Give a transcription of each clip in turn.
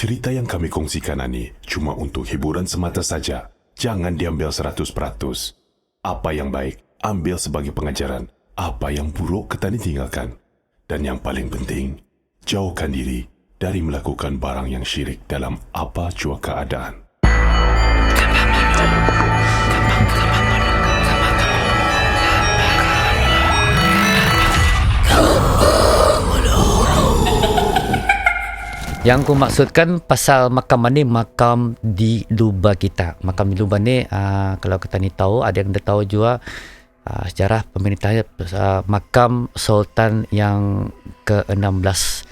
Cerita yang kami kongsikan ini cuma untuk hiburan semata saja. Jangan diambil 100%. Apa yang baik, ambil sebagai pengajaran. Apa yang buruk, ketani tinggalkan. Dan yang paling penting, jauhkan diri dari melakukan barang yang syirik dalam apa jua keadaan. Yang aku maksudkan pasal makam ni, makam di lubang kita. Makam di lubang ni, kalau kita ni tahu, ada yang dah tahu juga sejarah pemerintahnya, makam Sultan yang ke-16.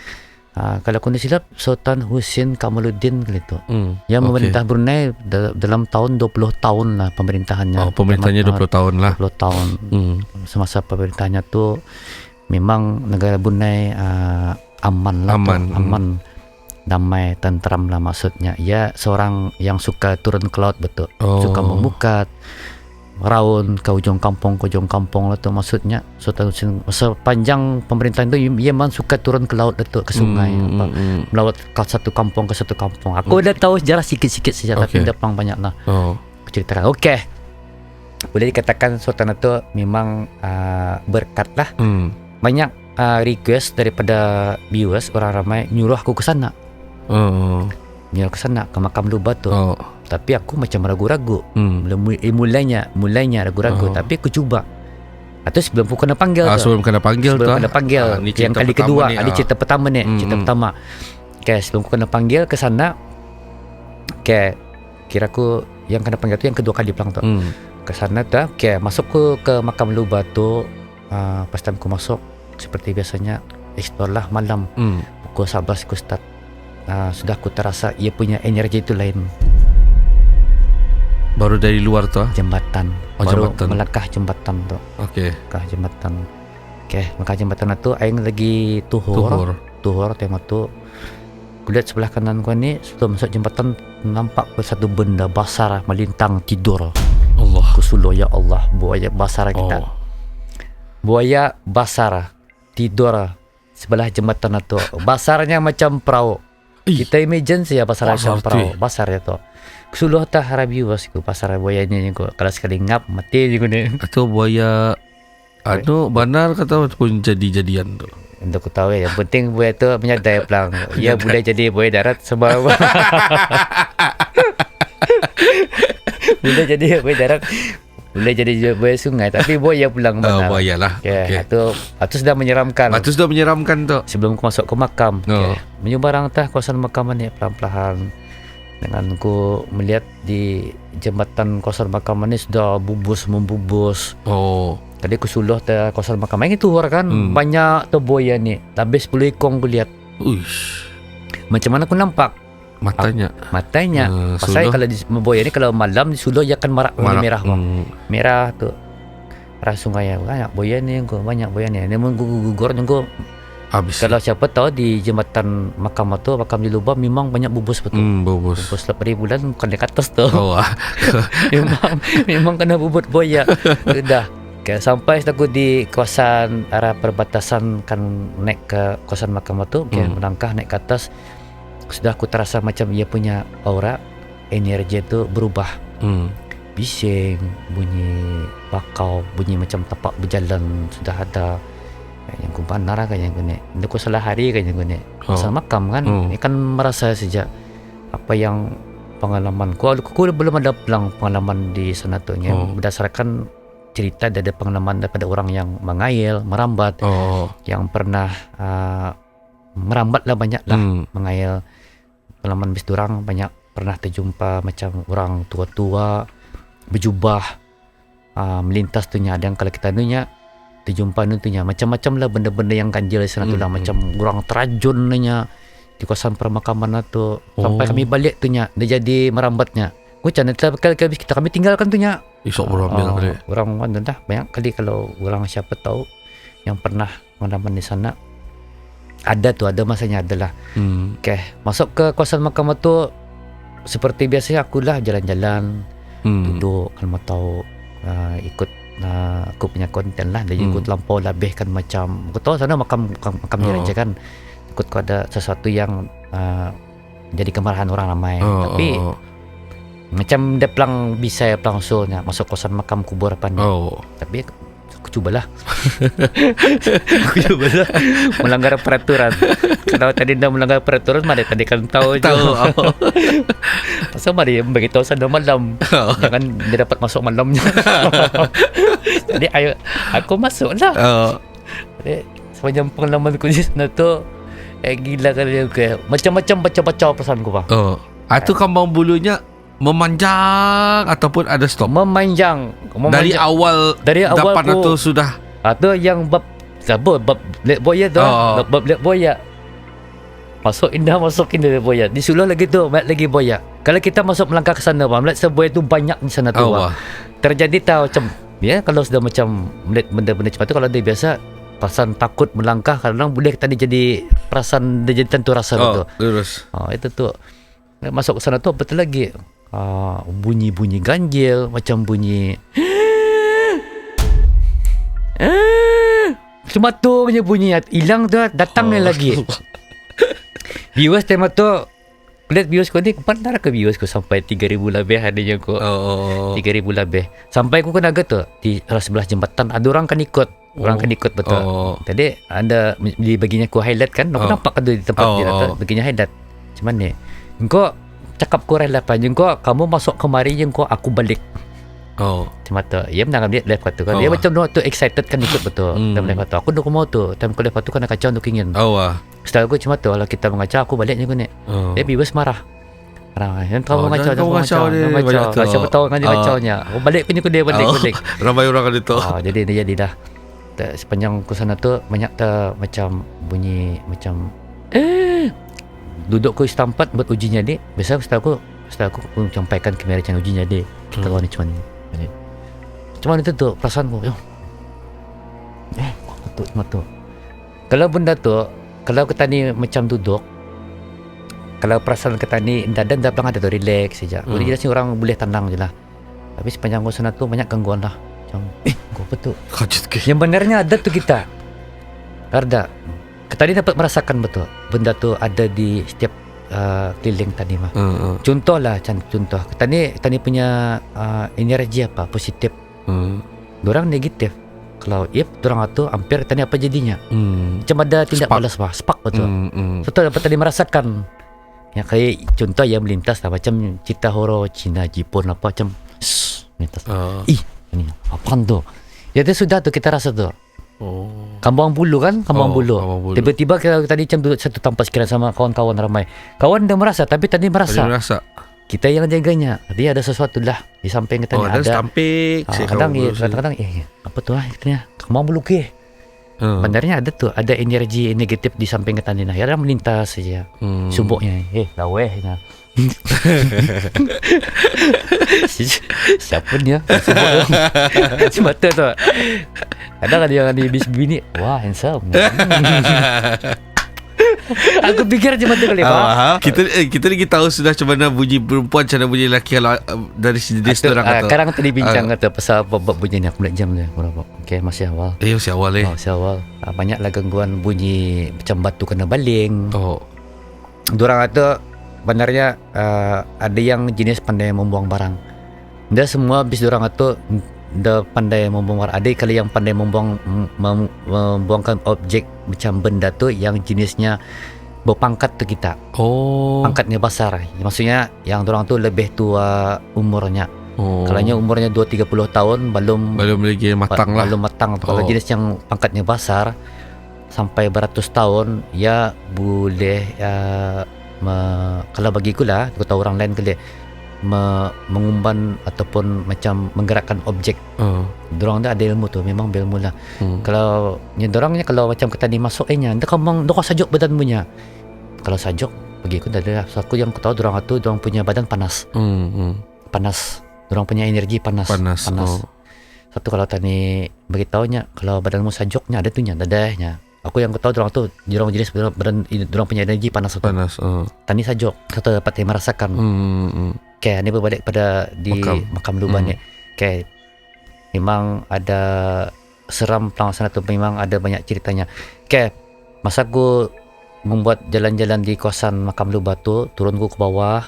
Kalau aku ni silap, Sultan Husin Kamaluddin gitu. Yang memerintah Brunei dalam tahun 20 tahun lah pemerintahannya. Oh, pemerintahannya 20 tahun lah. 20 tahun. Semasa pemerintahannya tu memang negara Brunei aman lah. Aman. Damai, tentram lah maksudnya. Ia seorang yang suka turun ke laut, betul. Suka membuka raun ke ujung kampung lah tu maksudnya. Sepanjang pemerintahan tu ia memang suka turun ke laut, betul, ke sungai, melawat ke satu kampung ke satu kampung. Aku dah tahu sejarah sikit-sikit saja, tapi dah banyak lah aku ceritakan. Okey, boleh dikatakan Sultan itu memang berkat lah. Banyak request daripada viewers, orang ramai nyuruh aku ke sana. Nyuruh ke sana, ke makam lubang tu. Tapi aku macam ragu-ragu. Mulainya ragu-ragu, tapi aku cuba. Atau sebelum aku kena panggil tu. Sebelum kena panggil yang kali kedua ni, ada cerita pertama ni, cerita pertama. Okay, sebelum aku kena panggil ke sana, okay, kira aku yang kena panggil tu yang kedua kali pulang tu. Ke sana tu, okay, masuk ke makam lubang tu. Pas time aku masuk, seperti biasanya, explore lah malam. Pukul 11 aku start. Sudah aku terasa ia punya energi itu lain. Baru dari luar tu jembatan. Baru melangkah jembatan tu. Okey. Melangkah jembatan. Okey, melangkah jembatan tu aing lagi tuhur tengok tu. Kulihat sebelah kanan gua ni, sebelum masuk jembatan nampak satu benda besar melintang tidur. Allah. Kusuluh ya Allah, buaya besar kita. Buaya besar tidur sebelah jembatan tu. Besarnya macam perahu. Kita imagine saja pasar macam perahu. Pasar itu. Kusuluh tah harabi wasku pasar buaya ni ko. Kalau sekali ngap mati je ni. Atau buaya benar kata pun jadi-jadian tu. Untuk aku tahu yang penting buaya tu menyadai pelang. Ia boleh jadi buaya darat sebab boleh jadi buaya darat. Boleh jadi buaya sungai, tapi buaya pulang benar. Buaya lah. Okay. Itu sudah menyeramkan. Tu. Sebelum aku masuk ke makam. Okay. Menyubarang kawasan makam ni perlahan-lahan. Dengan aku melihat di jembatan kawasan makam ni sudah membubus. Tadi aku suluh kawasan makam ini tuhur kan. Banyak tu buaya ni. Lebih 10 ekor aku lihat. Macam mana aku nampak? Matanya. Pasal kalau buaya ni kalau malam di suluh dia akan merah. Merah tu. Merah sungai banyak buaya ni banyak buaya ni. Dia menggugur nunggu habis. Kalau siapa tahu di jembatan makam di lubang memang banyak bubus betul. Bubus lepas bulan bukan dekat atas tu. memang kena bubut buaya. Sudah. Okay, sampai aku di kawasan arah perbatasan kan naik ke kawasan makam tu, melangkah naik ke atas. Sudah aku terasa macam ia punya aura, energi itu berubah. Bising, bunyi bakau, bunyi macam tapak berjalan sudah ada. Yang kumpulan darah kan yang gini. Untuk salah hari kan yang gini. Pasal makam kan, kan merasa sejak apa yang pengalaman ku belum ada pelang pengalaman di sana tu. Berdasarkan cerita ada pengalaman daripada orang yang mengail, merambat, yang pernah merambat lah banyak lah mengail. Pengalaman bis durang banyak pernah terjumpa macam orang tua-tua berjubah melintas tu nya. Ada yang kalau kita nunya terjumpa tu nya macam-macam lah benda-benda yang ganjil di sana tu lah. Macam orang terajun nya di kawasan permakaman tu. Sampai kami balik tu nya dia jadi merambatnya. Macam mana kita kami tinggalkan tu nya. Esok baru ambil kali. Orang dah banyak kali kalau orang siapa tahu yang pernah pengalaman di sana. Ada masanya adalah. Okay, masuk ke kawasan makam tu seperti biasa akulah jalan-jalan, duduk kalau mau tahu ikut aku punya konten lah. Dia ikut lampau lebihkan macam aku tahu sana makam dia aja kan. Ikut kau ada sesuatu yang jadi kemarahan orang ramai. Tapi macam dia pelang bisa pelang so masuk kosan makam kubur apa ni. Tapi aku cubalah. Aku cubalah melanggar peraturan. Kalau tadi dah melanggar peraturan, mana tadi kan tahu je. Pasal mari bagi tahu sana malam. Jangan dia dapat masuk malamnya. Jadi ayo aku masuklah. Jadi sepanjang pengalaman aku di sana tu gila kali aku. Macam-macam baca-baca perasaan aku bang. Itu kambang bulunya memanjang ataupun ada stop? Memanjang. Dari awal dapat itu sudah. Ada yang bab black boya tu. Bab black boya. Masuk indah black boya. Di Suluh lagi tu, banyak lagi boya. Kalau kita masuk melangkah ke sana, bang, melihat sebuah tu banyak di sana tu. Terjadi tahu macam kalau sudah macam melihat benda-benda macam tu, kalau dia biasa perasaan takut melangkah, kadang boleh tadi jadi perasaan dia jadi tentu rasa tu. Terus. Itu tu. Masuk ke sana tu betul lagi. Bunyi-bunyi ganjil, macam bunyi cuma tu punya bunyi hilang tu, datang lagi. Viewers tema tu lihat viewers ko ni pandar ke viewers ko sampai 3,000 lebih adanya ko. 3,000 lebih. Sampai aku kena tu di sebelah jembatan ada orang kan ikut. Orang kan ikut betul. Tadi ada di baginya aku highlight kan. Aku nampak ada di tempat dia tu baginya highlight. Macam mana? Engkau cakap ku relapan jengko kamu masuk kemari jengko aku balik. Cuma tu ia menangkap dia lepas tu kan. Dia macam tu excited kan ikut betul. Dan lepas tu aku dah mau tu. Time aku lepas tu kena kacau untuk ingin. Setelah aku cuma tu kalau kita mengacau aku balik je ni. Dia viewers marah. Yang kamu mengacau dia. Siapa tahu kan dia kacaunya. Aku balik punya aku dia balik. Ramai orang kan itu. Jadi dia jadilah. Sepanjang ke sana tu banyak macam bunyi macam duduk ku setempat buat uji nyali. Biasa setelah aku sampaikan kamera macam uji nyali. Kita tahu ni macam ni. Macam mana tu perasaan aku. Macam tu. Kalau benda tu, kalau kita ni macam duduk, kalau perasaan kita ni dah bilang ada tu relax saja. Boleh jelas ni orang boleh tenang je lah. Tapi sepanjang aku sana tu banyak gangguan lah. Macam kau betul. Yang benarnya ada tu kita. Ada. Tadi dapat merasakan betul benda tu ada di setiap keliling tadi mah. Contoh kita ni punya energi apa positif. Dorang negatif. Kalau dorang tu hampir tadi apa jadinya? Macam ada tindak balas mah, spark betul. Betul dapat tadi merasakan. Ya kayak contoh yang melintas lah macam cerita horor Cina, Jepun apa macam melintas. Ini apa tu? Ya dia sudah tu kita rasa tu. Kambang bulu kan, kambang bulu. Tiba-tiba kita tadi macam duduk satu tempat sekiranya sama kawan-kawan ramai. Kawan dah merasa tapi tadi merasa. Kita yang jaganya. Dia ada sesuatu lah di samping kita ni ada. Stampik. Kadang-kadang apa tu katanya kambang bulu ke. Sebenarnya ada tu, ada energi negatif di samping kita ni. Ya melintas saja. Sumbuknya. Laweh nah. Siapa ni ya? Cuma tu. Kadang ada yang di bis bini, wah handsome. Aku fikir cuma tu kali Pak. Kita lagi tahu sudah macam mana bunyi perempuan, macam mana bunyi lelaki kalau dari jenis orang kata. Sekarang tadi bincang kata pasal bab bunyi ni aku nak jam je. Okey, masih awal. Masih awal Masih awal. Banyaklah gangguan bunyi macam batu kena baling. Dorang kata benarnya ada yang jenis pandai membuang barang. Dah semua habis dorang kata dah pandai membuang barang. Ada kali yang pandai membuangkan objek macam benda tu yang jenisnya berpangkat tu kita. Pangkatnya besar. Maksudnya yang dorang tu lebih tua umurnya. Kalanya umurnya 2-30 tahun belum lagi matang lah. Belum matang. Kalau jenis yang pangkatnya besar sampai beratus tahun ya boleh kalau bagiku lah, aku tahu orang lain kali mengumban ataupun macam menggerakkan objek. Dorang dah ada ilmu tu, memang ilmu lah. Kalau dorangnya kalau macam kita ni masuk nya, dia kambang dorang sajuk badan punya. Kalau sajuk bagiku dah ada. So, aku yang aku tahu dorang tu dorang punya badan panas. Panas. Dorang punya energi panas. Satu kalau tadi bagi tahunya kalau badanmu sajuknya ada tunya, dadahnya. Aku yang tahu dorang tu dorang jenis dorang punya energi panas. Tani sajuk satu dapat saya merasakan. Okay, ini berbalik pada di makam Luban ni. Okay, memang ada seram pelaksanaan tu, memang ada banyak ceritanya. Okay, masa aku membuat jalan-jalan di kawasan Makam Lubah tu, turun ku ke bawah.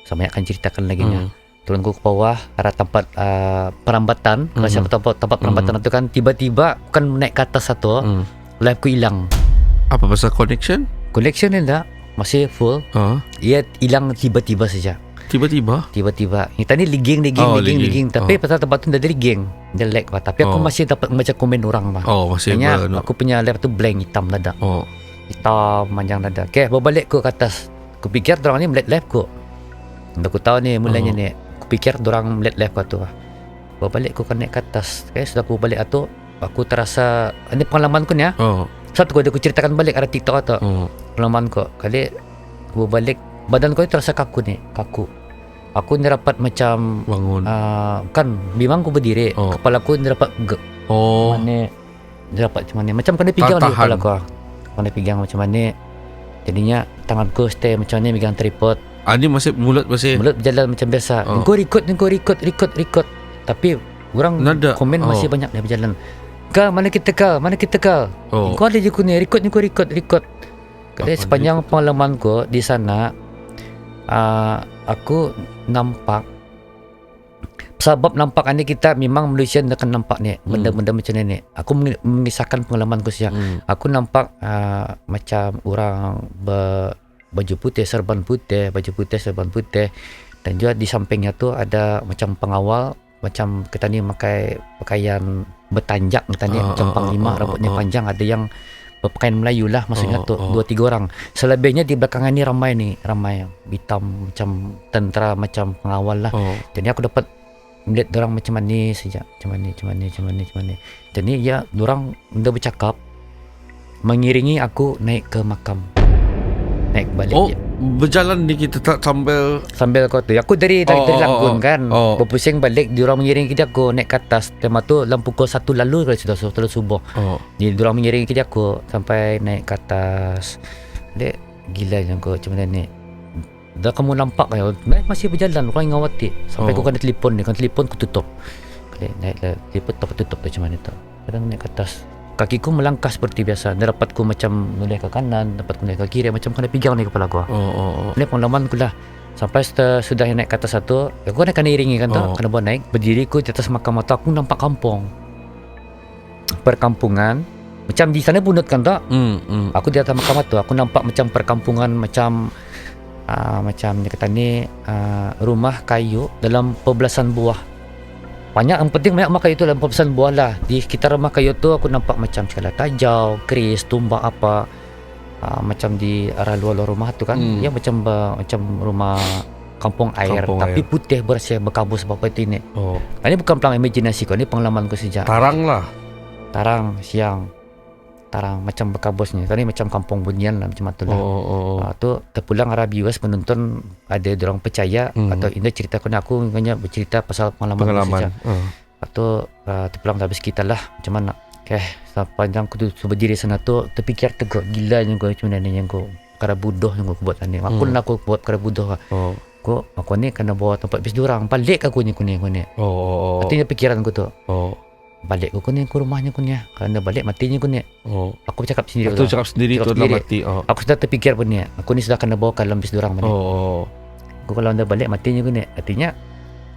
Saya akan ceritakan lagi nya. Turun ku ke bawah arah tempat perambatan. Kalau siapa tempat perambatan itu kan tiba-tiba kan naik ke atas satu, live ku hilang. Apa pasal connection? Connection ni tak masih full. Ia hilang tiba-tiba saja. Tiba-tiba. Kita ni ligging. Tapi pasal tempat tu dah ada ligging. Dia lag lah. Tapi aku masih dapat membaca komen orang lah. Masih aku punya lab tu blank, hitam dada. Hitam panjang dada. Okay, berbalik ku ke atas. Aku fikir dorang ni melihat lab ku. Aku tahu ni mulanya ni. Aku fikir dorang melihat lab ku tu lah. Berbalik ku naik ke atas. Okay, sudah aku balik tu, aku terasa, ini pengalaman ku ni ya. Satu aku ceritakan balik ada TikTok tu. Pengalaman ku. Kali aku balik, badan ku ni terasa kaku. Aku ni dapat macam bangun. Kan memang aku berdiri, kepala aku ni dapat mana dia dapat macam mana, macam kena pegang ni kepala aku. Kena pegang macam mana. Jadinya tanganku stay macam ni megang tripod. Ni mulut masih berjalan macam biasa. Kau record. Tapi orang nada. Komen masih banyak dia berjalan. Kal, mana kita kal? Kau ada je ku ni, record. Kali sepanjang pengalaman ku di sana, aku nampak, sebab nampak ni kita memang manusia akan nampak ni benda-benda macam ni. Aku mengisahkan pengalaman ku siang. Aku nampak macam orang baju putih, serban putih, dan juga di sampingnya tu ada macam pengawal, macam kita ni pakai pakaian bertanjak, kita ni macam panglima, rambutnya panjang. Ada yang berpakaian Melayu lah, maksudnya tu 2-3 orang. Selebihnya di belakangan ni ramai hitam, macam tentera, macam pengawal lah. Jadi aku dapat melihat orang macam mana saja, macam mana. Jadi ya, orang dah bercakap mengiringi aku naik ke makam, naik balik. Berjalan ni kita tak sambil kau tu. Aku dari Langgun kan, berpusing balik, diorang mengiringi kita, aku naik ke atas. Tema tu dalam pukul 1 lalu kalau sudah subuh. Jadi diorang mengiringi kita, aku sampai naik ke atas. Dek, gila je aku macam mana ni. Dah kamu nampak kan, masih berjalan, orang ngawati. Sampai aku kena telefon ni, aku tutup. Naik telefon tutup macam mana tu. Kadang naik ke atas, kakiku melangkah seperti biasa. Dia dapatku macam noleh ke kanan, dapatku noleh ke kiri, macam kena pegang ni kepala aku. Ini pengalaman aku lah. Sampai sudah naik ke atas satu, aku kena iringi kan tu, kena buat naik. Berdiri ku di atas makam tu, aku nampak kampung, perkampungan. Macam di sana Bunut kan tu. Aku di atas makam tu, aku nampak macam perkampungan, macam dia kata ni rumah kayu dalam perbelasan buah. Banyak, yang penting banyak rumah kayu tu dalam perbelasan buah lah. Di sekitar rumah kayu tu aku nampak macam segala tajau, keris, tumbak apa, macam di arah luar rumah tu kan. Ya macam rumah kampung air, tapi putih bersih berkabus seperti ini. Ini bukan pelang imajinasi kau, ini pengalaman ku sejak. Tarang siang, macam berkabusnya. Tadi macam kampung Bunyan lah, macam tu lah. Tu terpulang arah viewers penonton ada orang percaya atau ini cerita aku hanya bercerita pasal pengalaman saja. Tu terpulang habis kita lah macam mana. Sepanjang aku tu berdiri sana tu terfikir tegak gila yang aku macam mana yang aku perkara bodoh yang aku buat ni. Aku buat perkara bodoh. Aku ni kena bawa tempat bis diorang, balik aku ni. Artinya pikiran aku tu. Balik aku ni ke rumahnya aku ni. Kalau balik matinya aku ni. Aku cakap sendiri. Aku cakap sendiri tu dah mati. Aku sudah terfikir pun ni. Aku ni sudah kena bawa ke dalam bis diorang ni. Aku kalau anda balik matinya aku ni. Artinya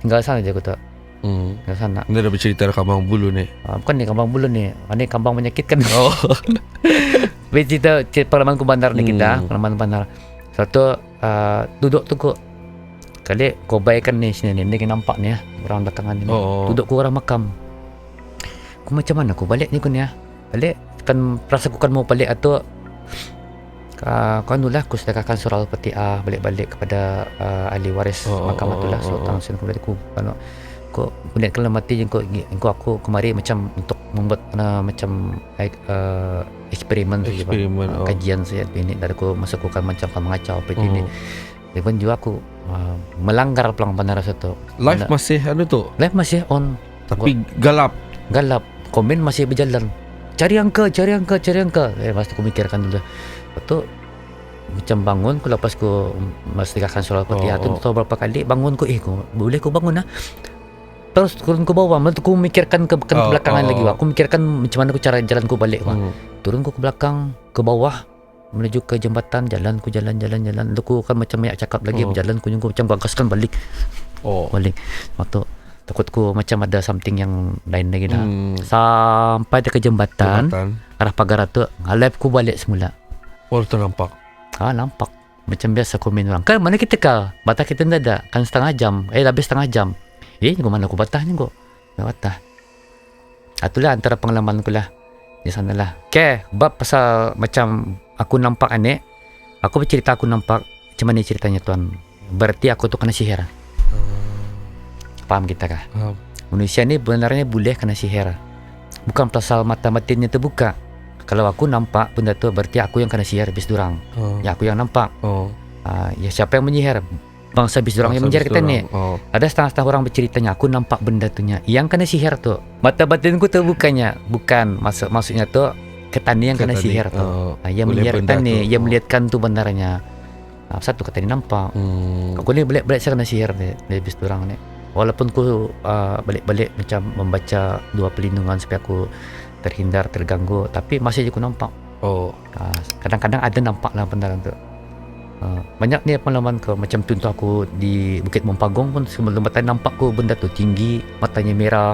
tinggal sana je aku tu. Tinggal sana. Anda dah bercerita Kambang Bulu ni. Bukan ni Kambang Bulu ni. Ini kambang menyakitkan. Bercerita pengalaman ku bandar ni kita. Pengalaman bandar. Satu duduk tu ku. Kali kau baikkan ni sini ni. Ni nampak ni ya. Orang belakangan ni. Duduk ku orang makam. Aku macam mana aku balik ni aku ni ya. Balik kan rasa aku kan mau balik atau kau nulah aku sedekahkan surah Al-Fatihah balik-balik kepada ahli waris makam itulah Sultan Hussein aku kemudian kalau mati aku kemari macam untuk membuat macam eksperimen kajian saya ini dari aku masuk kan macam mengacau seperti ini. Dan juga aku melanggar pelang bandara satu. Live masih Live masih on. Tapi galap. Komen masih berjalan. Cari angka. Mesti aku mikirkan dulu. Lepas tu macam bangun aku lepas aku sedekahkan surah Al-Fatihah tu tahu berapa kali bangun aku boleh aku bangun lah. Terus turun ke bawah, malah aku mikirkan ke belakangan lagi. Aku mikirkan macam mana aku cara jalan aku balik. Turun aku ke belakang, ke bawah. menuju ke jambatan, jalan. Lalu ku kan macam banyak cakap lagi, berjalan ku macam gagaskan balik. Balik. Waktu takut ku macam ada something yang lain lagi dah. Sampai ke jambatan. Arah pagar tu, ngalap ku balik semula. Ternampak. Nampak. Macam biasa komen orang. Kan mana kita kah? Batah kita tak ada. Kan setengah jam. Lebih setengah jam. Ke mana aku batahnya kok? Batah. Itulah antara pengalaman aku lah. Di sana lah. Okay. Bab pasal macam aku nampak aneh. Aku bercerita aku nampak. Macam mana ceritanya tuan? Berarti aku tu kena sihir. Faham kita kah? Manusia ni benarnya boleh kena sihir. Bukan pasal mata batinnya terbuka. Kalau aku nampak benda tu berarti aku yang kena sihir habis durang. Ya aku yang nampak. Ya siapa yang menyihir? Bangsa habis durang yang menyihir kita ni. Ada setengah-setengah orang berceritanya aku nampak benda tu nya. Yang kena sihir tu mata batinku terbukanya. Bukan maksudnya tu ketani yang kena sihir tu. Yang menyihirkan ni, yang melihatkan tu benarnya. Satu ketani nampak. Aku ni balik-balik saya kena sihir ni habis durang ni. Walaupun aku balik-balik macam membaca dua pelindungan supaya aku terhindar, terganggu, tapi masih je aku nampak. Kadang-kadang ada nampak lah benda tu. Banyak ni pengalaman ke. Macam contoh aku di Bukit Mumpagong pun sebelum batang nampak aku benda tu tinggi, matanya merah,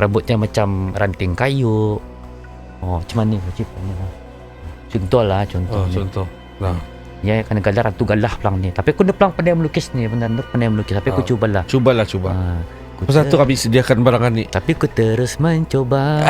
rambutnya macam ranting kayu. Macam mana ceritanya? Contoh. Nah. Ya kena galah tu galah pelang ni. Tapi aku pelang pandai melukis ni, benda tu pandai melukis. Tapi aku cubalah. Cuba. Pasal tu kami sediakan barangan ni. Tapi ku terus mencoba.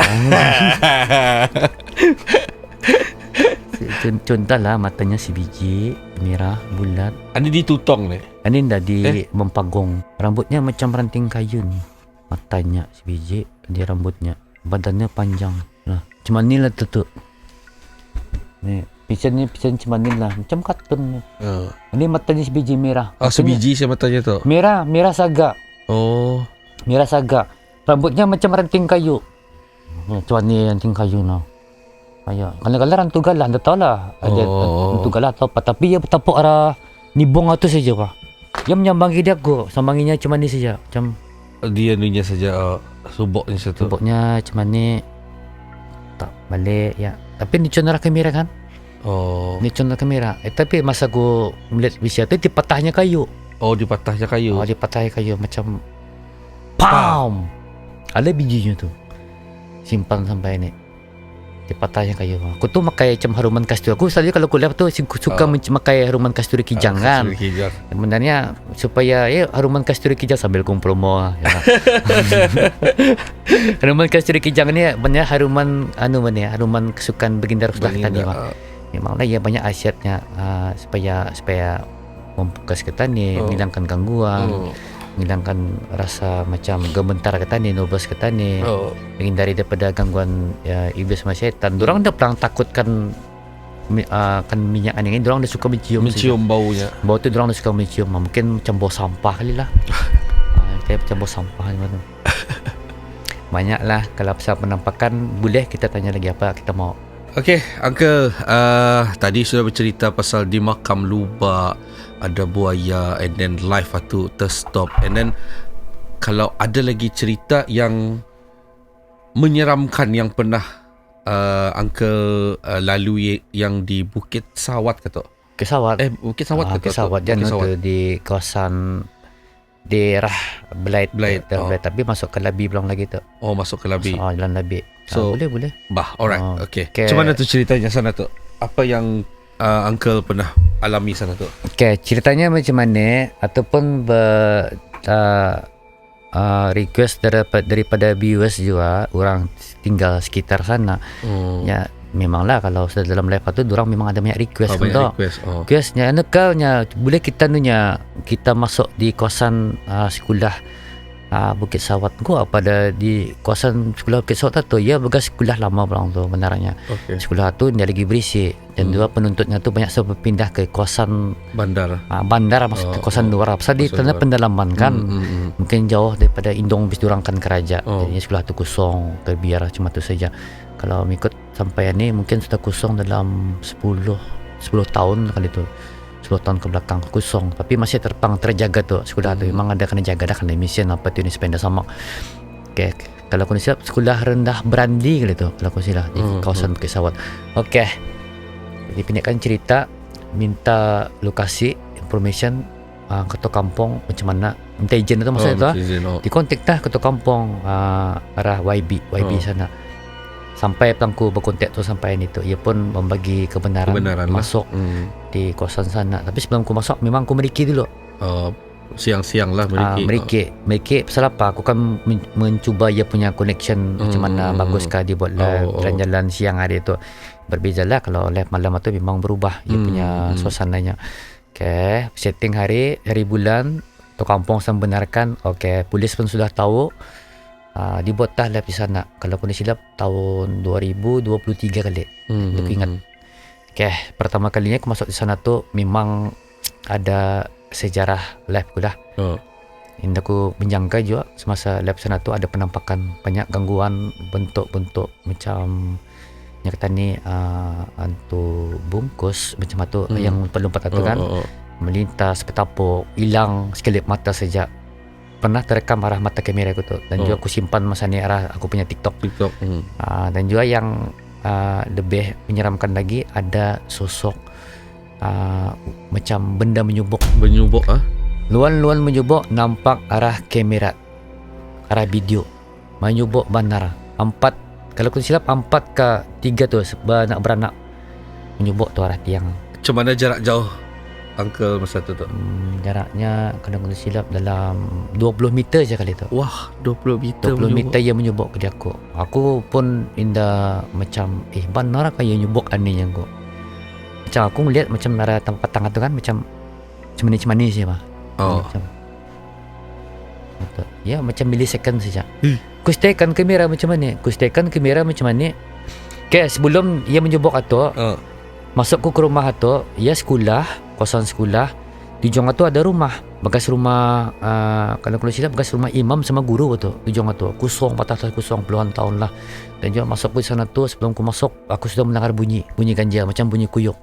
Contoh lah matanya si biji, merah, bulat. Ini di Tutong ni. Ini dah di Mempagong. Rambutnya macam ranting kayu ni. Matanya si biji, dia rambutnya. Badannya panjang. Nah, macam ni lah tu. Ni, pisan macam ni lah. Macam kartun ni. Ini matanya si biji merah. Sebiji saya matanya tu. Merah sagak. Merah sagak. Rambutnya macam ranting kayu. Macam ni ranting kayu no. Kalau rantu galah dah tahu lah. Rantu galah tahu apa. Tapi dia bertapuk arah nibong tu saja pak. Dia menyambangi dia aku. Sambanginya macam ni saja. Macam dia nunya saja suboknya satu. Suboknya macam ni. Tak balik ya. Tapi ni contoh kamera kan. Ni contoh kamera. Tapi masa aku melihat visual tu dipatahnya kayu. Dipatahnya kayu. Dipatahnya kayu macam PAM. Ada bijinya tu. Simpan sampai ni. Dipatahnya kayu. Aku tu makai macam haruman kasturi. Aku selalu kalau kuliah tu suka makai haruman kasturi kijang kan. Sebenarnya supaya haruman kasturi kijang sambil kong promo. Haruman kasturi kijang ni banyak haruman haruman kesukaan baginda Rasulullah tadi. Memanglah ia banyak khasiatnya supaya memfokus ke tani, menghilangkan gangguan. Menghilangkan rasa macam gementar ke tani, nervous ke tani, menghindari daripada gangguan iblis sama syaitan. Diorang dah pelang takutkan kan minyak angin. Diorang dah suka mencium baunya. Bau tu diorang dah suka mencium. Mungkin macam bau sampah kali lah. Macam bau sampah macam tu. Banyak lah. Kalau pasal penampakan, boleh kita tanya lagi apa kita mau. Okey, Uncle, tadi sudah bercerita pasal di makam lubak ada buaya, and then life tu terstop, and then kalau ada lagi cerita yang menyeramkan yang pernah Uncle lalui yang di Bukit Sawat kata. Bukit Sawat. Bukit Sawat kata. Bukit Sawat jangan tu di kawasan daerah Belait. Tapi masuk ke Labi belum lagi tu. Masuk ke Labi. Jalan Labi. So boleh. Alright. Okay. Macam mana tu ceritanya sana tu? Apa yang Uncle pernah alami sana tu? Okay, ceritanya macam mana ataupun request daripada viewers juga orang tinggal sekitar sana. Ya memanglah kalau sudah dalam live tu orang memang ada banyak request requestnya nekalnya boleh kita masuk di kawasan sekolah Bukit Sawat gua pada di kawasan sekolah Bukit Sawat tu ya bekas sekolah lama pulang tu benarnya. Sekolah tu dia lagi berisik dan dua penuntutnya tu banyak sebab pindah ke kawasan bandar maksud kawasan luar pasal di tanah pendalaman kan. Mungkin jauh daripada indung bis durang kan keraja. Jadi sekolah tu kosong terbiar cuma tu saja. Kalau mengikut sampai ni mungkin sudah kosong dalam 10 tahun kali tu. 10 tahun ke belakang kosong, tapi masih terjaga tu sekolah tu. Memang ada kena jaga dah, kena mission apa tu ni sepeda sama. Okay, kalau aku silap sekolah rendah Berandi kali tu kalau aku silap di kawasan Bukit Sawat. Okay, dipindahkan cerita, minta lokasi information ketua kampung macam mana, minta izin tu maksudnya tu. Dikontak dah ketua kampung arah YB sana. Sampai pelangku berkontak tu sampai ni tu, ia pun membagi kebenaran masuk di kawasan sana. Tapi sebelum aku masuk memang aku meriki dulu. Siang-siang lah meriki pasal apa? Aku kan mencuba ia punya connection macam mana, baguskah dia buat live jalan-jalan siang hari tu. Berbezalah kalau live malam tu memang berubah ia punya suasananya. Okay, setting hari bulan tu kampung sembenarkan. Okay, polis pun sudah tahu. Dibuat dah live di sana. Kalau aku silap tahun 2023 kali. Aku ingat. Okay, pertama kalinya aku masuk di sana tu memang ada sejarah live aku dah. Indah aku menjangka juga semasa live sana tu ada penampakan banyak gangguan bentuk-bentuk macam yang kata ni hantu bungkus macam tu yang lompat-lompat tu kan. Melintas petapuk, hilang sekelip mata saja. Pernah terekam arah mata kamera aku tu, dan juga aku simpan masa ni arah aku punya TikTok. Dan juga yang lebih menyeramkan lagi, ada sosok macam benda menyubuk luan menyubuk, nampak arah kamera, arah video menyubuk benar 4, kalau aku silap 4 ke 3 tu beranak menyubuk tu arah tiang. Macam mana jarak jauh Uncle masa tu? Jaraknya kalau aku silap dalam 20 meter je kali tu. Wah, 20 meter ia menyubuk ke dia aku. Aku pun indah macam benar ke ia nyubuk ani yang aku. Macam aku melihat macam ada tempat tangan tu kan macam manis je mah. Macam ya macam millisecond saja. Ku stekan kamera macam mana? Okay, sebelum ia menyubuk tu, masuk ku ke rumah tu, ia sekolah, kawasan sekolah. Di jong tu ada rumah, bekas rumah kalau silap bekas rumah imam sama guru tu. Di jong tu kosong, patah kosong puluhan tahun lah. Dan juga masuk ku di sana tu, sebelum ku masuk aku sudah mendengar bunyi ganja macam bunyi kuyuk.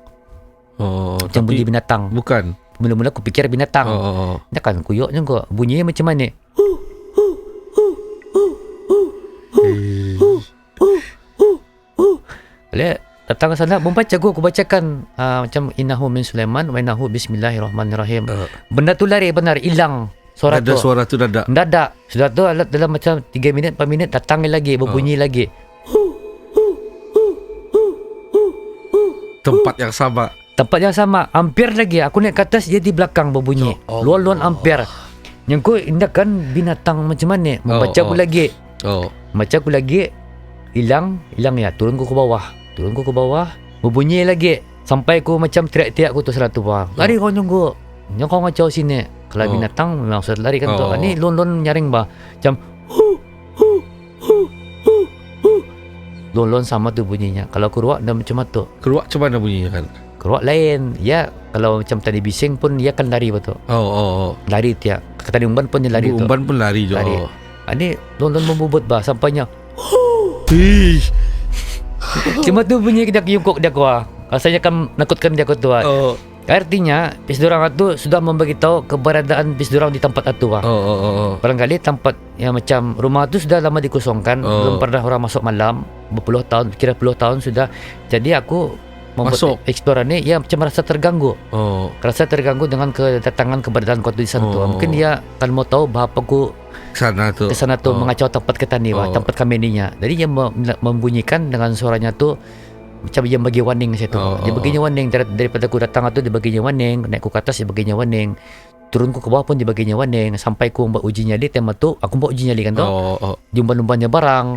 Macam bunyi binatang. Bukan. Mula-mula aku fikir binatang. Ini kan kuyuk juga. Bunyinya macam mana? Datang ke sana, membaca aku bacakan macam innahu min Sulaiman wa innahu bismillahirrahmanirrahim. Benda tu lari benar, hilang suara tu. Suara tu dadak. Sudah tu dalam macam 3 minit 4 minit datang lagi, berbunyi lagi. Tempat yang sama, hampir lagi. Aku naik ke atas, dia di belakang berbunyi. Luan-luan hampir. Yang ku indah kan binatang macam mana? Membaca aku lagi. Baca aku lagi, hilang ya. Turun ku ke bawah, berbunyi lagi. Sampai ku macam teriak-teriak ku tu salah tu bang. Lari kau tunggu. Yang kau ngacau sini. Kalau binatang memang sudah lari kan tu. Ni lon-lon nyaring bah. Macam lon-lon sama tu bunyinya. Kalau keruak dah macam tu. Keruak macam mana bunyinya kan? Keruak lain. Ya, kalau macam tadi bising pun dia akan lari betul. Lari tiap. Tadi umban pun dia lari tu. Umban pun lari je. Ni lon-lon membubut bah sampainya. Cuma tu bunyi dia kuyuk dia kuah. Rasanya kan nakutkan dia tu. Artinya bis dorang tu sudah memberitahu keberadaan bis dorang di tempat itu. Barangkali tempat yang macam rumah tu sudah lama dikosongkan, belum pernah orang masuk malam, berpuluh tahun, kira puluh tahun sudah. Jadi aku membuat explorer ni ya macam rasa terganggu. Rasa terganggu dengan kedatangan keberadaan kau tu di sana tu. Mungkin dia kan mau tahu bahawa aku ke sana tu mengacau tempat ketani tempat kami ninya. Jadi dia membunyikan dengan suaranya tu macam dia bagi warning saya tu. Dia baginya warning daripada aku datang tu, dia baginya warning. Naik ku ke atas dia baginya warning. Turun ku ke bawah pun dia baginya warning. Sampai ku buat uji nyali tema tu, aku buat uji nyali kan tu. Jumpa-jumpanya barang.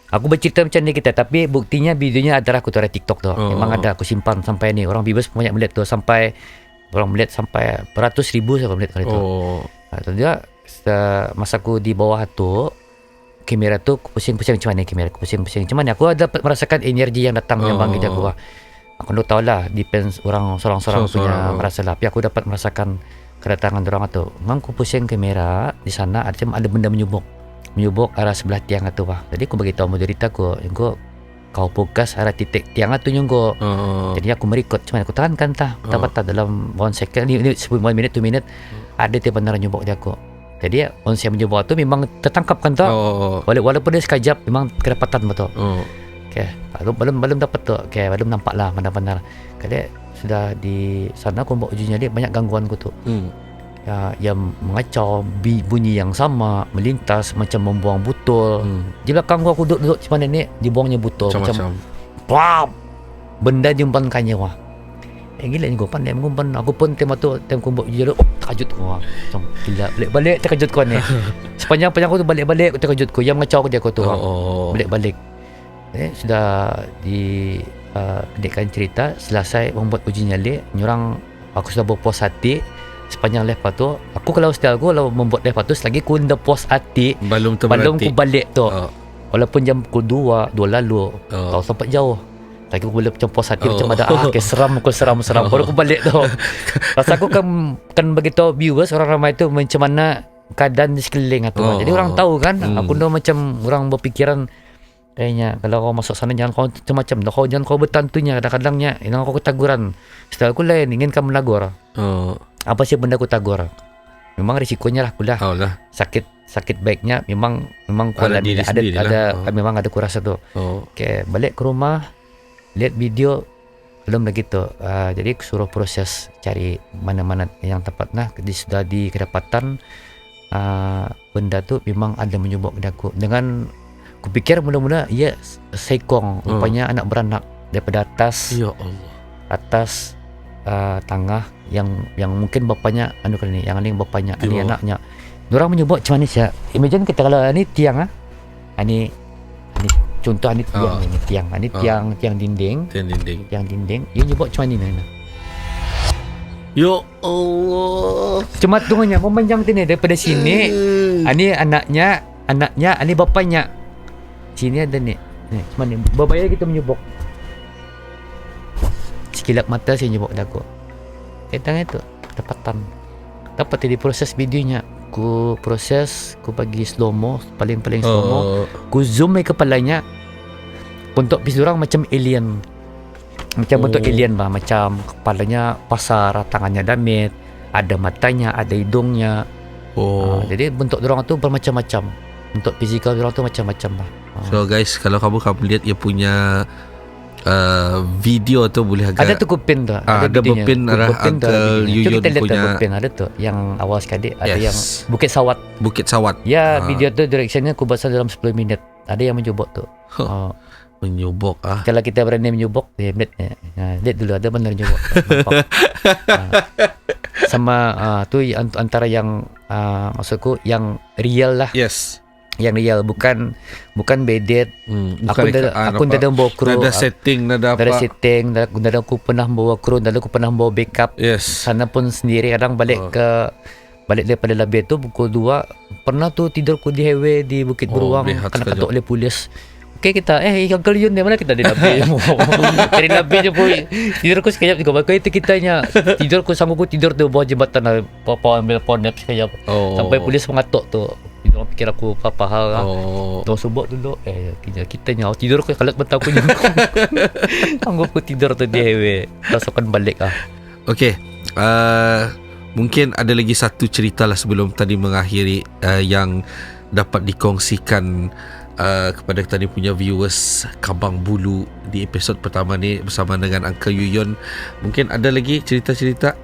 Aku bercerita macam ni kita, tapi buktinya videonya adalah aku taruh TikTok tu. Memang ada aku simpan sampai ni. Orang viewers banyak melihat tu, sampai orang melihat sampai beratus ribu saya melihat kali tu. Tu dia masa aku di bawah tu, kamera tu pusing-pusing macam mana kamera aku pusing-pusing macam mana. Aku dapat merasakan energi yang datang yang bangkit aku. Aku tak tahulah, depends orang seorang-seorang punya merasa lah. Tapi aku dapat merasakan kedatangan orang tu. Memang aku pusing kamera di sana, ada benda menyubuk arah sebelah tiang tu bah. Jadi aku beritahu moderator aku, kau fokus arah titik tiang tu nyunggu. Jadi aku merekod macam mana aku tekankan patah dalam 1 second ni 1 minit 2 minit ada dia benar nyubuk dia aku. Jadi on saya menyubuk tu memang tertangkap kan tu. Walaupun dia sekejap memang kedapatan betul. Okay. Belum dapat tu. Okay, belum nampak lah benar-benar. Kali sudah di sana aku buat uji nyali banyak gangguan ku tu. Ya, yang mengacau, bunyi yang sama, melintas macam membuang botol. Di belakang aku duduk macam mana ni, dibuangnya botol macam pap. Benda jumpankannya wah. Gila ni gumpan. Aku pun tema tu aku buat uji nyali. Terkejut aku. Macam gila balik terkejut kau ni. Sepanjang aku tu balik aku terkejut ku. Yang mengacau aku dia aku tu. Balik. Sudah di pendidikan cerita selesai membuat uji nyali, aku sudah berpuas hati. Sepanjang lepas tu aku kalau style aku kalau membuat lepas tu selagi aku dah puas hati belum aku balik tu. Walaupun jam pukul 2 lalu kau sampai jauh lagi aku boleh macam puas hati macam ada seram baru aku balik tu. Rasa aku kan beritahu viewers orang ramai tu macam mana keadaan di sekeliling tu. Jadi orang tahu kan aku dah macam orang berfikiran kayaknya kalau kau masuk sana jangan kau macam-macam dah, jangan kau bertantunya kadang-kadangnya yang kau ketaguran. Style aku lain, ingin kamu menegur. Apa sih benda aku tagur? Memang risikonya lah pula. Sakit baiknya memang ada memang ada ku rasa tu. Okay, balik ke rumah lihat video belum lagi tu. Jadi aku suruh proses cari mana-mana yang tepat. Nah, sudah di kedapatan benda tu memang ada menyubuk aku. Dengan aku fikir mula-mula sekong, rupanya anak beranak daripada atas. Ya Allah. Atas tangah yang mungkin bapaknya yang ini bapaknya, ini anaknya. Diorang menyebut macam mana sih? Imagine kita kalau ini tiang ini contoh ini tiang ini tiang. Ini tiang dinding. Tiang dinding. Dia nyebut macam mana? Ya Allah. Cuma tunggunya memanjang sini daripada sini. Ini anaknya, ini bapaknya. Sini ada ni. Macam mana? Babaya kita menyebut. Sekilap mata saya nyebut dagu. Tangan itu dapatan. Dapat di proses videonya. Ku proses, ku bagi slow mo, paling slow mo. Ku zoom kepalanya. Untuk pis orang macam alien. Macam bentuk alien bah, macam kepalanya pasar, tangannya damit, ada matanya, ada hidungnya. Jadi bentuk orang tu bermacam-macam. Bentuk fizikal orang tu macam-macam lah. So guys, kalau kamu lihat dia punya video tu boleh agak ada tu kupin tu. Ada Bepin arah Uncle Yuyun punya. Kupin ada tu yang awal sekali. Ada yang Bukit Sawat. Ya, video tu directionnya aku baca dalam 10 minit. Ada yang menyubuk tu. Menyubuk Kalau kita berani menyubuk, lihat dulu ada benar menyubuk. Sama tu antara yang maksudku yang real lah. Yes. Yang real bukan bedet. Aku dah bawa kru. Ada setting, ada aku pernah bawa kru, aku pernah bawa backup. Yes. Sana pun sendiri kadang balik daripada labir tu pukul 2. Pernah tu tidur ku di highway di Bukit Beruang kena katuk oleh polis. Okay kita Uncle Yun di mana kita di labir. Dari labir je pun tidur ku sekejap juga. Kalau itu kitanya tidur ku sanggup ku tidur tu bawah jembatan ambil power nap sekejap. Sampai polis mengatuk tu. Dia fikir aku apa hal lah. Tuan subuk dulu. Kitanya tidur aku kalau bentar aku nyangkut. Sanggup aku tidur tu di highway. Rasakan balik lah. Okay. Mungkin ada lagi satu cerita lah sebelum tadi mengakhiri yang dapat dikongsikan kepada tadi punya viewers Kambang Bulu di episod pertama ni bersama dengan Uncle Yuyun. Mungkin ada lagi cerita-cerita?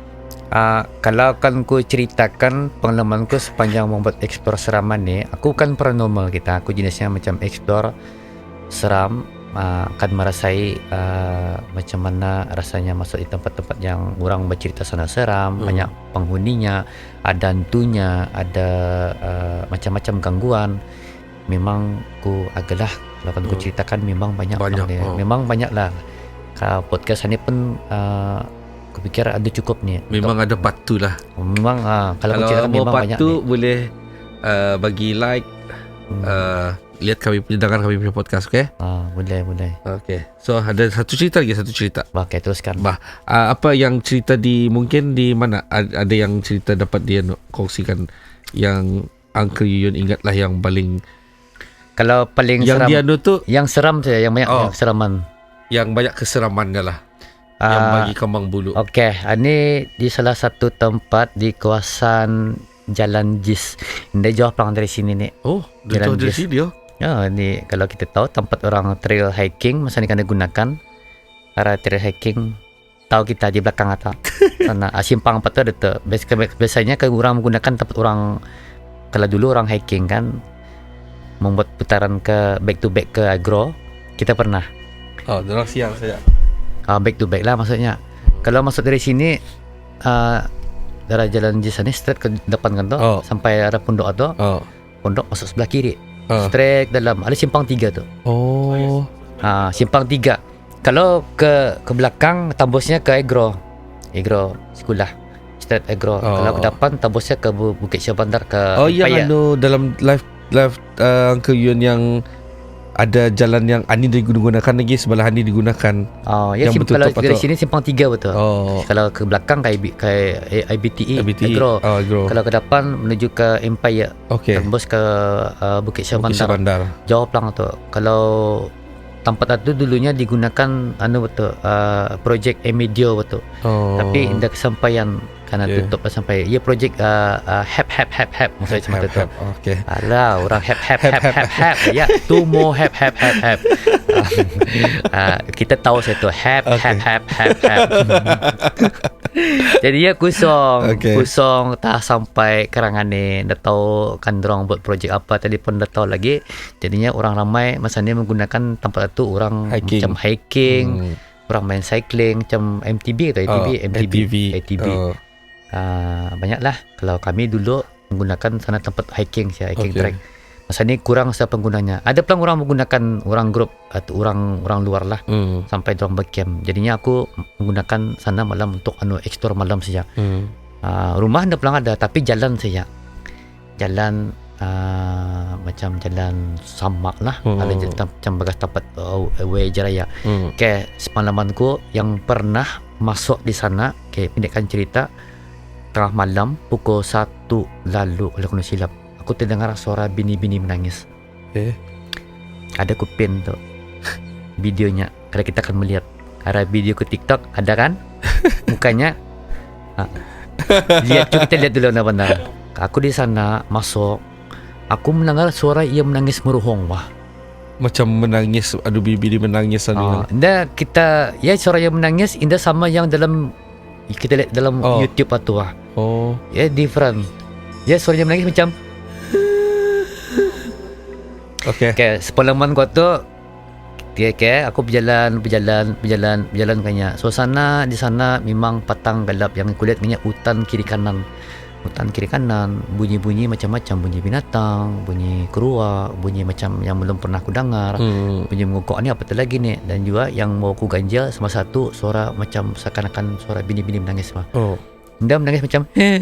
Kalau akan ku ceritakan pengalamanku sepanjang membuat explore seraman ni, aku kan paranormal kita. Aku jenisnya macam explore seram, akan merasai macam mana rasanya masuk di tempat-tempat yang orang bercerita sana seram, banyak penghuninya, ada hantunya, ada macam-macam gangguan. Memang ku agaklah kalau akan ku ceritakan memang banyak. Memang banyak lah. Kalau podcast ini pun aku fikir ada cukup ni. Memang ada part 2 lah. Memang kalau aku ceritakan memang banyak. Kalau mau part 2 boleh bagi like, lihat kami dengar kami punya podcast, okay? Boleh. Okay. So ada satu cerita. Okay, teruskan. Apa yang cerita mungkin di mana ada yang cerita dapat dia kongsikan yang Uncle Yuyun ingatlah yang paling. Kalau paling yang seram, dia tu yang seram saja, yang banyak yang seraman. Yang banyak keseramannya lah. Yang bagi Kambang Bulu. Okey, ini di salah satu tempat di kawasan Jalan Jis. Dia jauh pelang dari sini ni. Dia jauh dari sini dia. Ya, ni kalau kita tahu tempat orang trail hiking masa ni kena gunakan arah trail hiking tahu kita di belakang atas sana simpang apa tu ada tu. Biasanya kan orang menggunakan tempat orang kalau dulu orang hiking kan membuat putaran ke back to back ke agro. Kita pernah Dorang siang saja. back to back lah maksudnya. Kalau masuk dari sini dari jalan Jis ni straight ke depan kan tu sampai arah pondok tu. Pondok masuk sebelah kiri. Straight dalam ada simpang 3 tu. Simpang 3. Kalau ke belakang tembusnya ke agro sekolah. Straight agro. Kalau ke depan tembusnya ke Bukit Syah Bandar ke yang dalam live Uncle Yun yang ada jalan yang Ani digunakan lagi, sebelah Ani digunakan. Yang kalau dari sini simpang 3 betul. Kalau ke belakang ke IBTE agro. Kalau ke depan menuju ke Empire. Tembus ke Bukit Syah Bandar. Jauh pelang tu. Kalau tempat itu dulunya digunakan betul projek Emedio betul. Tapi indah kesampaian kerana tutup sampai projek hap maksudnya macam tu. Alah orang hap ya tu more hap kita tahu saya tu hap jadi ya kosong tak sampai kerangan ni dah tahu kan dorang buat projek apa tadi pun dah tahu lagi. Jadinya orang ramai masa ni menggunakan tempat itu orang macam hiking, orang main cycling macam MTB atau ATV. Banyaklah. Kalau kami dulu menggunakan sana tempat hiking track. Masa ni kurang siapa penggunanya. Ada pun orang menggunakan orang grup atau orang luar lah sampai dorang bercamp. Jadinya aku menggunakan sana malam untuk explore malam saja. Rumah dah pulang ada tapi jalan saja. Jalan macam jalan samak lah. Ada macam bagas tempat way Jaraya. Semalamanku yang pernah masuk di sana, pendekkan cerita, tengah malam pukul 1 lalu kalau aku silap aku terdengar suara bini-bini menangis. Ada kupin tu videonya. Kalau kita akan melihat ada video ke TikTok ada kan mukanya. Kita lihat dulu benar. Aku di sana masuk, aku mendengar suara ia menangis meruhung macam menangis, aduh bini menangis indah kita suara yang menangis indah sama yang dalam kita lihat dalam YouTube atau different. Suaranya menangis macam sepengalaman gua tu aku berjalan kayaknya. Suasana di sana memang patang gelap yang kulihat minyak hutan kiri kanan, bunyi-bunyi macam-macam, bunyi binatang, bunyi keruak, bunyi macam yang belum pernah aku dengar. Bunyi mengukok ni apa tu lagi ni. Dan juga yang mau aku ganjal sama satu suara macam seakan-akan suara bini-bini menangis Dia menangis macam dia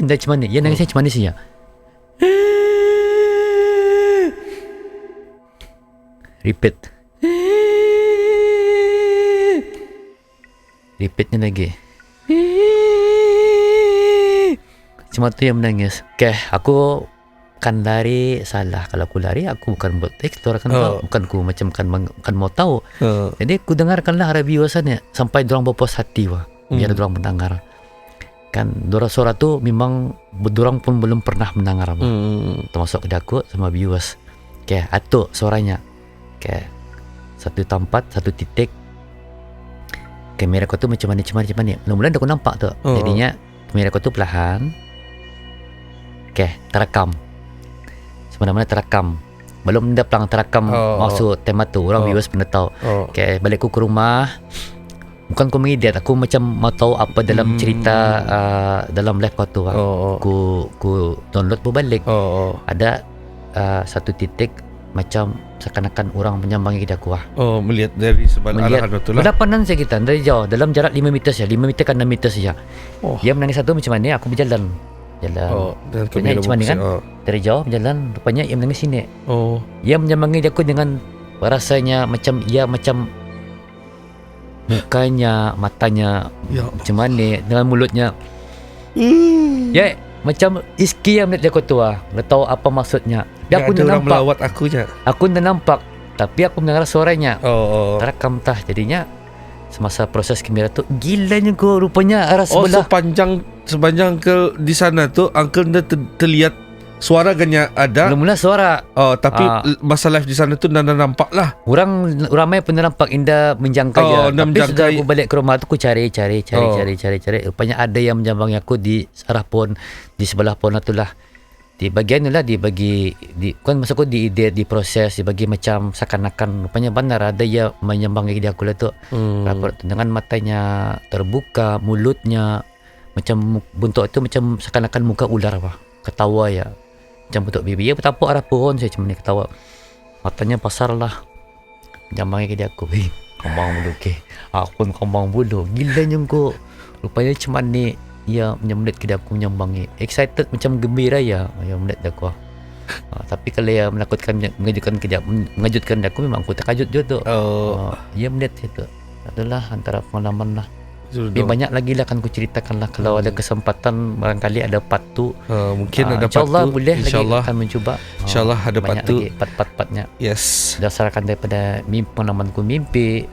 macam mana? Dia nangisnya macam mana saja? Repeatnya lagi. Cuma tu yang menangis. Aku kan lari salah. Kalau aku lari aku bukan buat explore kan bukan aku macam kan mau tahu. Jadi aku dengarkanlah review sana sampai dorang berpuas hati biar dorang mendengar. Kan suara tu memang dorang pun belum pernah mendengar termasuk aku sama viewers. Atuk suaranya. Satu tempat, satu titik. Kamera aku tu macam mana. Mula-mula aku nampak tu. Jadinya kamera aku tu perlahan terekam. Sebenarnya terekam. Belum dah pelang terekam masuk tema tu. Orang viewers pernah tahu. Balik aku ke rumah. Bukan aku mengedit, aku macam mau tahu apa dalam cerita dalam live kau tu. Aku download pun balik. Ada satu titik macam seakan-akan orang menyambangi kita aku. Melihat dari sebelah arahan tu lah. Berlapanan saya kita dari jauh dalam jarak 5 meter saja. 5 meter kan 6 meter saja. Dia menangis satu macam mana aku berjalan. Rupanya macam mana kan dari jauh berjalan. Rupanya ia menangis sini. Ia menyambangi aku dengan rasanya macam ia macam mukanya, matanya macam mana dengan mulutnya. Macam iski yang melihat aku tu dah tahu apa maksudnya. Dia aku dah nampak melawat aku je. Aku dah nampak tapi aku mendengar suaranya. Terekam tah jadinya semasa proses kamera tu gilanya kau rupanya arah sebelah. Sepanjang ke di sana tu uncle dah terlihat Suara ganyak ada. Mula-mula suara Oh, tapi masa live di sana tu dah nampak lah. orang ramai pun nampak Indah menjangkai je. Dah Tapi menjangkai. sudah aku balik ke rumah tu aku cari. Rupanya ada yang menjambangi aku di arah pohon, di sebelah pohon tu lah. Di bagian ni lah dibagi kan masa aku diproses dibagi macam seakan-akan rupanya benar ada yang menyambangi dia aku lah tu. Rapor tu dengan matanya terbuka, mulutnya macam bentuk itu macam seakan-akan muka ular apa. Ketawa ya. Macam bentuk bibi. Dia bertapuk arah pohon saya macam ni ketawa. Matanya pasar lah. Jambangi ke dia aku. Kambang bulu ke. Aku pun kambang bulu. Gilanya kau. Rupanya cuma ni. Ya menyambut ke dia aku menyambangi. Excited macam gembira ya. Ya melihat dia aku. Tapi kalau ya menakutkan, mengejutkan dia aku memang aku terkajut juga tu. Ya melihat itu. Adalah antara pengalaman lah. Tapi banyak lagi lah akan ku ceritakan lah. Kalau ada kesempatan barangkali ada part 2. Mungkin ada part 2. InsyaAllah boleh InsyaAllah. lagi akan mencuba. InsyaAllah ada part 2. Banyak lagi part-partnya. Yes. Berdasarkan daripada pengalamanku mimpi.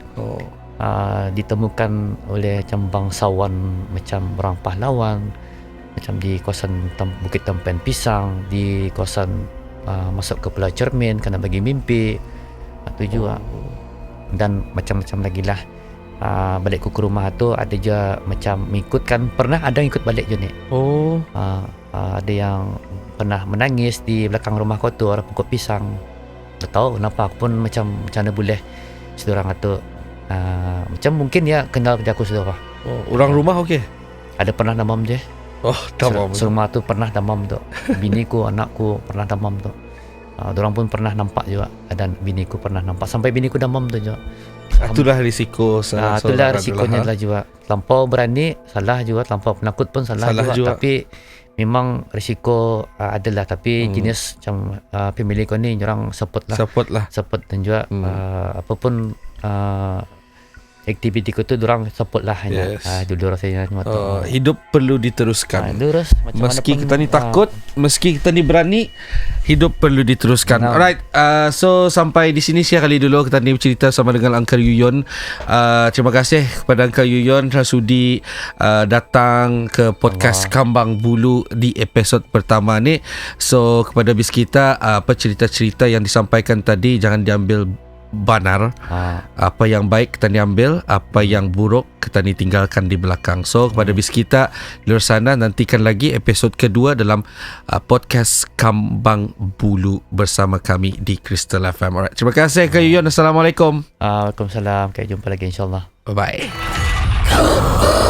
Ditemukan oleh macam bangsawan, macam orang pahlawan, macam di kawasan Bukit Tempen Pisang, di kawasan masuk ke Pulau Cermin kena bagi mimpi itu juga. Dan macam-macam lagi lah. Balik ke rumah tu ada je macam mengikutkan, pernah ada yang ikut balik je ni. Ada yang pernah menangis di belakang rumah kau tu, orang pokok pisang. Tak tahu kenapa, aku pun macam mana boleh seorang tu macam mungkin dia kenal pada aku sudah. Orang rumah okey. Ada pernah demam je. Tamam. Semua tu pernah demam tu. Biniku, anakku pernah demam tu. Diorang pun pernah nampak juga. Dan biniku pernah nampak sampai biniku demam tu juga. Itulah risiko. Itulah risikonya adalah juga. Terlampau berani salah juga, terlampau penakut pun salah juga. Tapi memang risiko adalah. Tapi jenis macam pemilik kau ni orang support dan juga apapun aktiviti ku tu diorang support lah. Dulu rasanya hidup perlu diteruskan. Lurus Meski kita ni takut, meski kita ni berani, hidup perlu diteruskan. Alright, so sampai di sini sekali dulu kita ni bercerita sama dengan Uncle Yuyon. Terima kasih kepada Uncle Yuyon telah sudi datang ke podcast Kambang Bulu di episod pertama ni. So kepada bis kita, apa cerita-cerita yang disampaikan tadi jangan diambil benar. Apa yang baik kita ni ambil, apa yang buruk kita ni tinggalkan di belakang. So kepada bis kita di luar sana, nantikan lagi episod kedua dalam podcast Kambang Bulu bersama kami di Crystal FM. Alright, terima kasih Kak Yuyon. Assalamualaikum. Waalaikumsalam. Kita jumpa lagi insyaAllah. Bye bye.